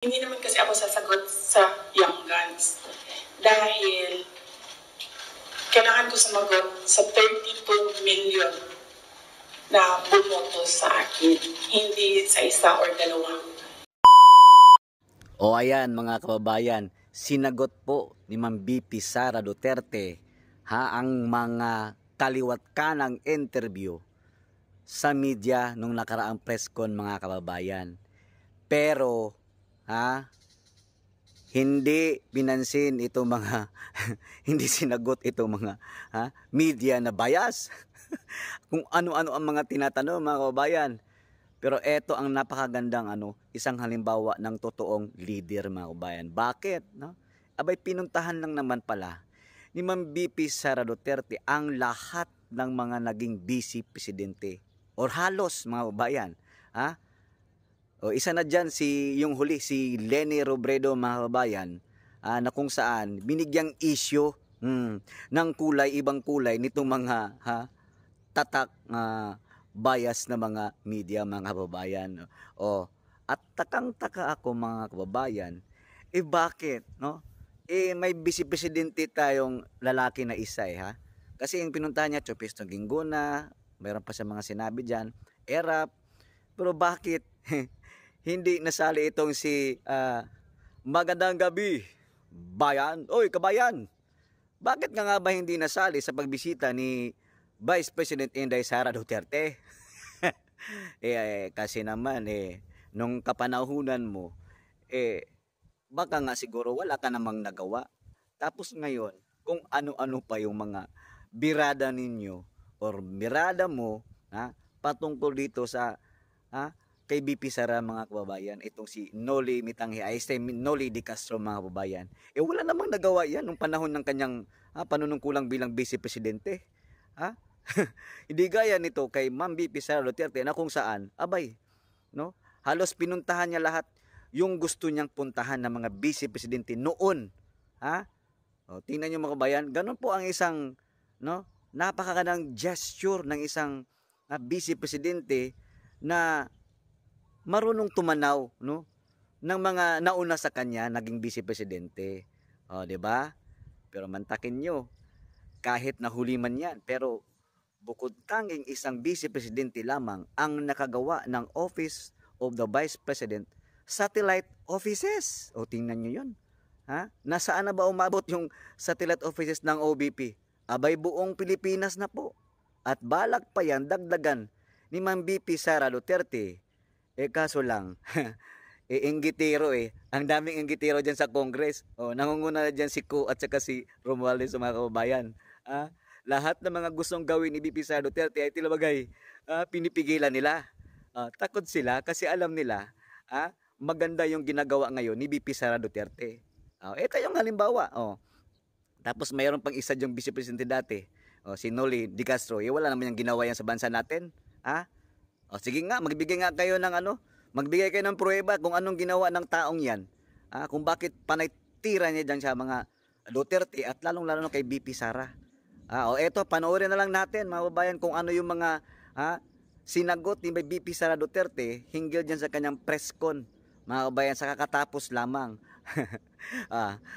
Hindi naman kasi ako sasagot sa Young Guns dahil kailangan ko sumagot sa 32 million na bumoto sa akin, hindi sa isa or dalawa. O ayan mga kababayan, sinagot po ni Ma'am BP Sara Duterte ang mga kaliwat kanang interview sa media nung nakaraang press con mga kababayan. Pero hindi pinansin itong mga hindi sinagot itong mga media na bias. Kung ano-ano ang mga tinatanong mga kababayan. Pero eto ang napakagandang isang halimbawa ng totoong leader mga kababayan. Bakit? No? Abay pinuntahan lang naman pala ni Ma'am BP Sara Duterte ang lahat ng mga naging vice presidente or halos mga kababayan. O isa na dyan yung huli si Leni Robredo mga kababayan, na kung saan binigyang issue ng kulay, ibang kulay nitong mga tatak bias na mga media mga kababayan. At takang-taka ako mga kababayan, bakit no? May vice presidente tayong lalaki na isa Kasi yung pinuntahan niya Chopisto Gingguna, mayroon pa sa mga sinabi diyan, ERAP, pero bakit hindi nasali itong si magandang gabi bayan? Oy kabayan, bakit nga ba hindi nasali sa pagbisita ni Vice President Inday Sara Duterte? Kasi naman nung kapanahunan mo baka nga siguro wala ka namang nagawa. Tapos ngayon kung ano-ano pa yung mga birada ninyo or birada mo patungkol dito sa kay BP Sara mga kababayan, itong si Noli Mitanghi Noli Di Castro mga kababayan, wala namang nagawa yan nung panahon ng kanyang panunungkulang bilang vice presidente. Hindi gaya nito kay Ma'am BP Sara Duterte na kung saan no, halos pinuntahan niya lahat yung gusto niyang puntahan ng mga vice presidente noon. Tingnan niyo mga kababayan, ganun po ang isang napakagandang gesture ng isang vice presidente na marunong tumanaw ng mga nauna sa kanya naging vice presidente. Di ba? Pero mantakin nyo, kahit nahuli man yan, pero bukod tanging isang vice presidente lamang ang nakagawa ng Office of the Vice President, satellite offices. Tingnan nyo yun. Nasaan na ba umabot yung satellite offices ng OVP? Abay buong Pilipinas na po. At balak pa yan, dagdagan ni Ma'am BP Sara Duterte. Kaso lang, inggitero Ang daming inggitero dyan sa Congress. Nangunguna na dyan si Ko at saka si Romualdez mga kababayan. Lahat ng mga gustong gawin ni BP Sara Duterte ay tilabagay pinipigilan nila. Takot sila kasi alam nila maganda yung ginagawa ngayon ni BP Sara Duterte. Ito yung halimbawa. Tapos mayroon pang isa yung vice presidente dati, si Noli Di Castro. Wala naman yung ginawa yan sa bansa natin. Sige nga, magbigay nga kayo ng magbigay kayo ng pruweba kung anong ginawa ng taong yan. Kung bakit panay tira niya dyan sa mga Duterte at lalong-lalo kay BP Sara. Eto, panoorin na lang natin mga babayan kung ano yung mga sinagot ni BP Sara Duterte hinggil dyan sa kanyang press con. Mga kabayan, sa kakatapos lamang.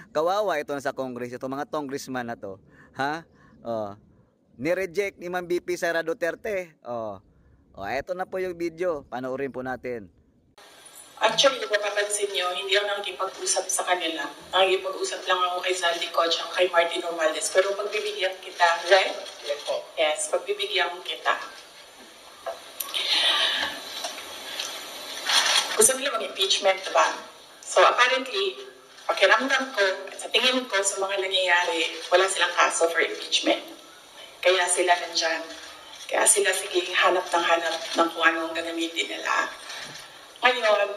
Kawawa ito sa Congress, ito mga congressman na to. Nireject ni Ma'am BP Sara Duterte. Eto na po yung video. Panoorin po natin. Actually, kung mapapansin nyo, hindi ako nakikipag-usap sa kanila. Nakikipag-usap lang ako kay Zaldi Coach at kay Martin Romualdez. Pero pagbibigyan kita, right? Yes, pagbibigyan kita. Gusto nila mag-impeachment, diba? So apparently, pakiramdam ko at sa tingin ko sa mga nangyayari, wala silang kaso for impeachment. Kaya sila nandyan. Kaya sila sige hanap ng kung anong gagamitin nila. Ngayon,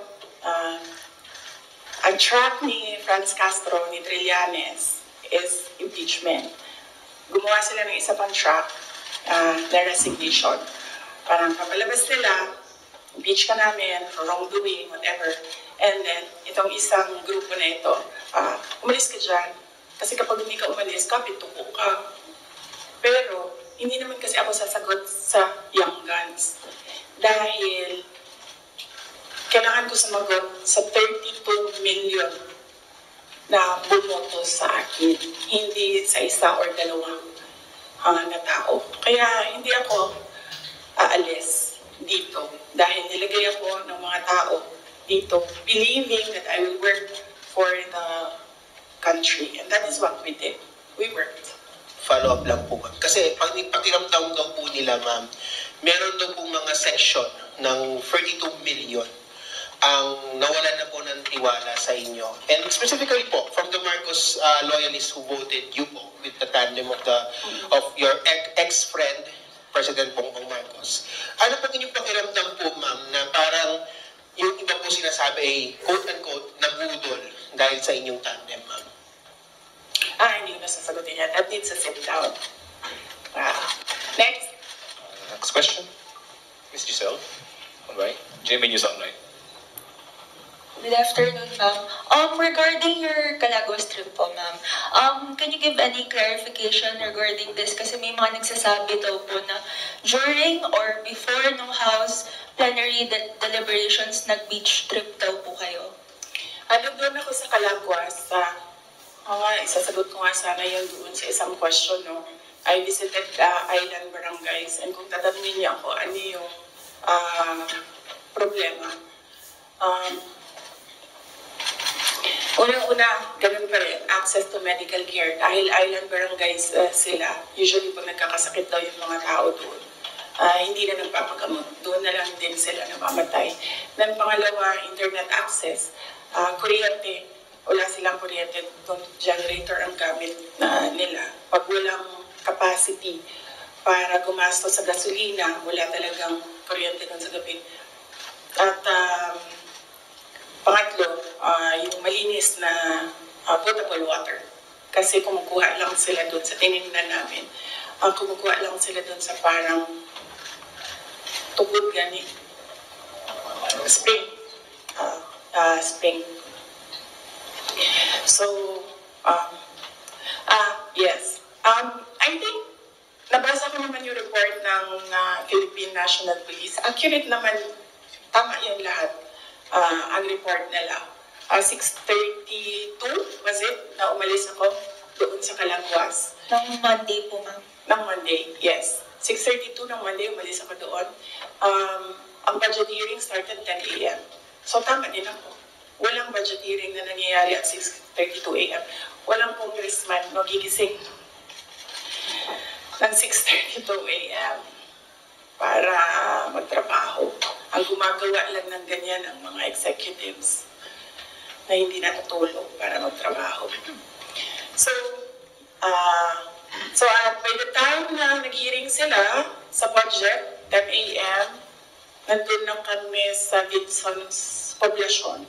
ang track ni Franz Castro, ni Trillanes, is impeachment. Gumawa sila ng isa pang track na resignation. Parang kapalabas nila, impeach ka namin for wrongdoing, whatever. And then, itong isang grupo na ito, umalis ka dyan. Kasi kapag hindi ka umalis, kapituko ka. Pero, hindi naman kasi ako sasagot sa Young Guns. Dahil kailangan ko sumagot sa 32 million na bumoto sa akin, hindi sa isa or dalawang na tao. Kaya hindi ako aalis dito dahil nilagay ako ng mga tao dito believing that I will work for the country. And that is what we did. We worked. Follow-up lang po, ma'am. Kasi pakiramdam daw po nila, ma'am, meron daw po mga section ng 32 million ang nawalan na po ng tiwala sa inyo. And specifically po, from the Marcos loyalists who voted you po with the tandem of your ex-friend, President Bongbong Marcos. Ano po inyong pakiramdam po, ma'am, na parang yung iba po sinasabi ay quote-unquote nabudol dahil sa inyong tandem, ma'am? Hindi ko na sasagutin yan. That needs a sit down. Next. Next question. Ms. Giselle. Alright. GMA News Online. Good afternoon, ma'am. Regarding your Calaguas trip po, ma'am, can you give any clarification regarding this? Kasi may mga nagsasabi daw po na during or before ng House plenary deliberations, nag-beach trip daw po kayo. Doon ako sa Calaguas. Isasagot ko nga sana yun doon sa isang question, no? I visited island barangays, and kung tatanungin niyo ako, ano yung problema? Unang-una, ganun pa rin, access to medical care. Dahil island barangays sila, usually pag nagkakasakit daw yung mga tao doon, hindi na nagpapagamot. Doon na lang din sila namamatay. Then pangalawa, internet access. Kuryente, wala silang kuryente. Generator ang gamit nila. Pag walang capacity para gumasto sa gasolina, wala talagang kuryente doon sa gabi. At pangatlo, yung malinis na potable water. Kasi kumukuha lang sila doon sa tinignan namin. Kumukuha lang sila doon sa parang tubod gani. Spring. Spring. So, yes. I think, nabasa ko naman yung report ng Philippine National Police. Accurate naman, tama yan lahat. Ang report nila. 6:32, was it, na umalis ako doon sa Calaguas? Ng Monday po, ma'am. Ng Monday, yes. 6:32 ng Monday, umalis ako doon. Ang budget hearing started 10 a.m. So tama din ako. Walang budget hearing na nangyayari at 6:32 a.m. Walang congressman magigising ng 6:32 a.m. para magtrabaho. Ang gumagawa lang ng ganyan ang mga executives na hindi natutulog para magtrabaho. So, by the time na nag-hearing sila sa budget, 10 a.m., nandun lang kami sa Vinson's poblasyon.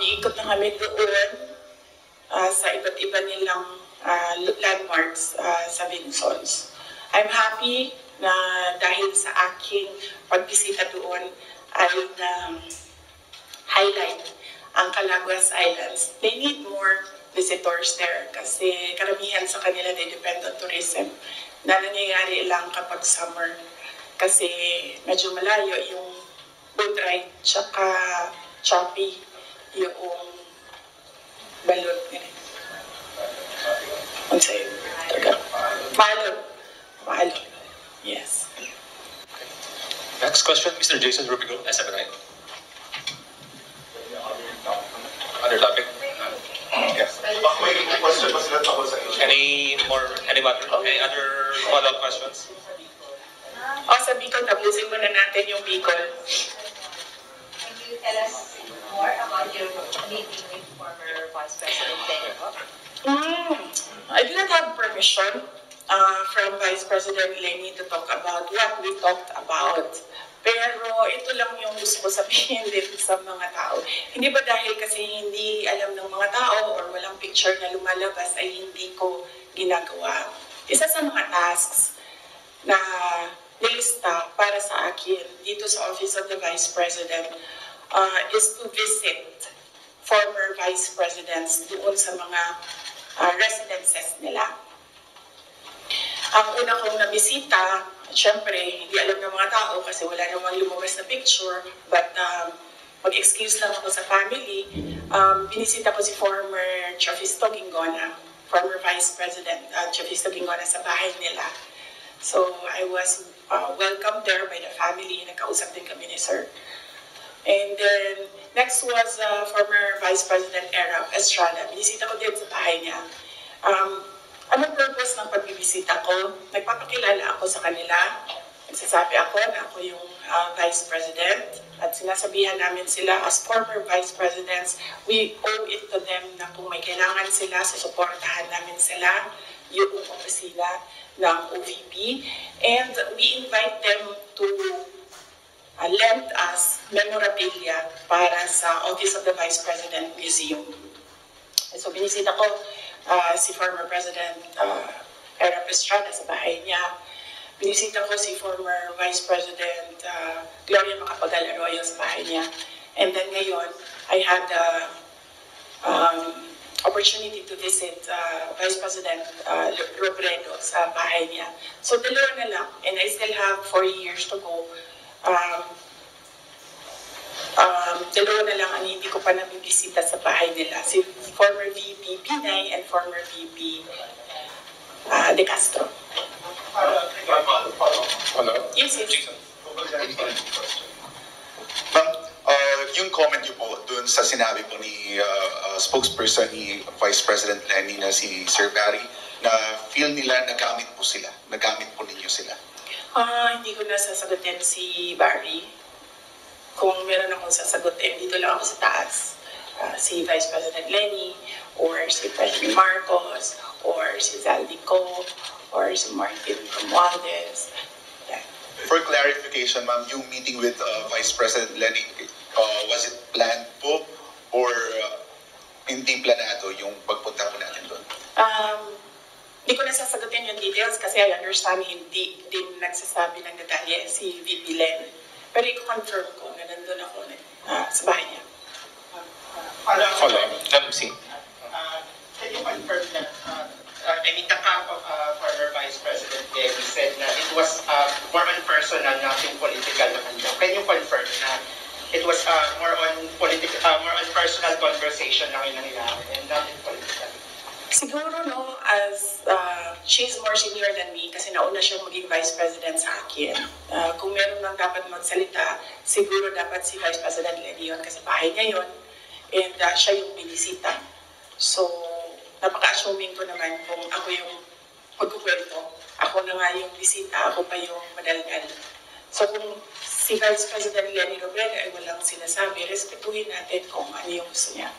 Iikot na kami doon sa iba't iba nilang landmarks sa Vinson's. I'm happy na dahil sa aking pagbisita doon ay highlight ang Calaguas Islands. They need more visitors there kasi karamihan sa kanila they depend on tourism na nangyayari lang kapag summer kasi medyo malayo yung boat ride tsaka choppy yung balot nila. Ano sa'yo? Mahalo. Yes. Next question, Mr. Jason Rubigo, SMNI. Other topic? Yes. Any other follow-up questions? Sa Bicol, tapusin muna natin yung Bicol. Can you tell us more about your meeting with former Vice President Tengo? I did not have permission from Vice President Lenny to talk about what we talked about. Pero ito lang yung gusto ko sabihin din sa mga tao. Hindi ba dahil kasi hindi alam ng mga tao or walang picture na lumalabas ay hindi ko ginagawa. Isa sa mga tasks na nilista para sa akin dito sa Office of the Vice President is to visit former Vice Presidents doon sa mga residences nila. Ang una kong nabisita, syempre, hindi alam ng mga tao kasi wala namang lumabas na picture, but mag-excuse lang ako sa family, binisita ko si former Chafisto Gingona, former Vice President Chafisto Gingona sa bahay nila. So I was welcomed there by the family. Nagkausap din kami ni Sir. And then, next was former Vice President Erap Estrada. Binisita ko din sa bahay niya. Anong purpose ng pagbibisita ko? Nagpapakilala ako sa kanila. Nagsasabi ako na ako yung Vice President. At sinasabihan namin sila as former Vice Presidents, we owe it to them na kung may kailangan sila, susuportahan namin sila, yung opisina ng OVP. And we invite them to lend us memorabilia para sa Office of the Vice President Museum. So binisita ko si former President Erap Estrada sa bahay niya. Binisita ko si former Vice President Gloria Macapagal Arroyo sa bahay niya. And then ngayon, I had the opportunity to visit Vice President Robredo sa bahay niya. So dalawa na lang, and I still have 4 years to go. Dalawa na lang ang hindi ko pa nabibisita sa bahay nila. Si former VP Pinay and former VP De Castro. Yes, yes. Ma'am, yung comment niyo po dun sa sinabi po ni spokesperson ni Vice President Lenny na si Sir Barry na feel nila nagamit po ninyo sila. Hindi ko na sasagutin si Barry. Kung meron akong sasagutin, dito lang ako sa taas. Si Vice President Lenny, or si President Marcos, or si Zaldico, or si Martin Romualdez. Yeah. For clarification, ma'am, yung meeting with Vice President Lenny, was it planned po or hindi planado yung pagpunta po natin doon? Hindi ko na sasagutin yung details kasi I understand hindi din nagsasabi ng detalye si VP Len. Pero i-confirm ko na nandun ako sa bahay niya. Follow. MC. Can you confirm that, the camp of former Vice President Lenny said na it was more on personal, nothing political naman daw. Can you confirm na it was more on personal conversation lang yung nangyayari and nothing political? Siguro no, as she's more senior than me kasi nauna siyang maging Vice President sa akin. Kung meron lang dapat magsalita, siguro dapat si Vice President Lenny yun kasi bahay niya yun and siya yung binisita. So, napaka-assuming ko naman kung ako yung magkukwento, ako na nga yung bisita, ako pa yung madaldal. So, kung si Vice President Lenny Robredo ay walang sinasabi, respetuhin natin kung ano yung gusto niya.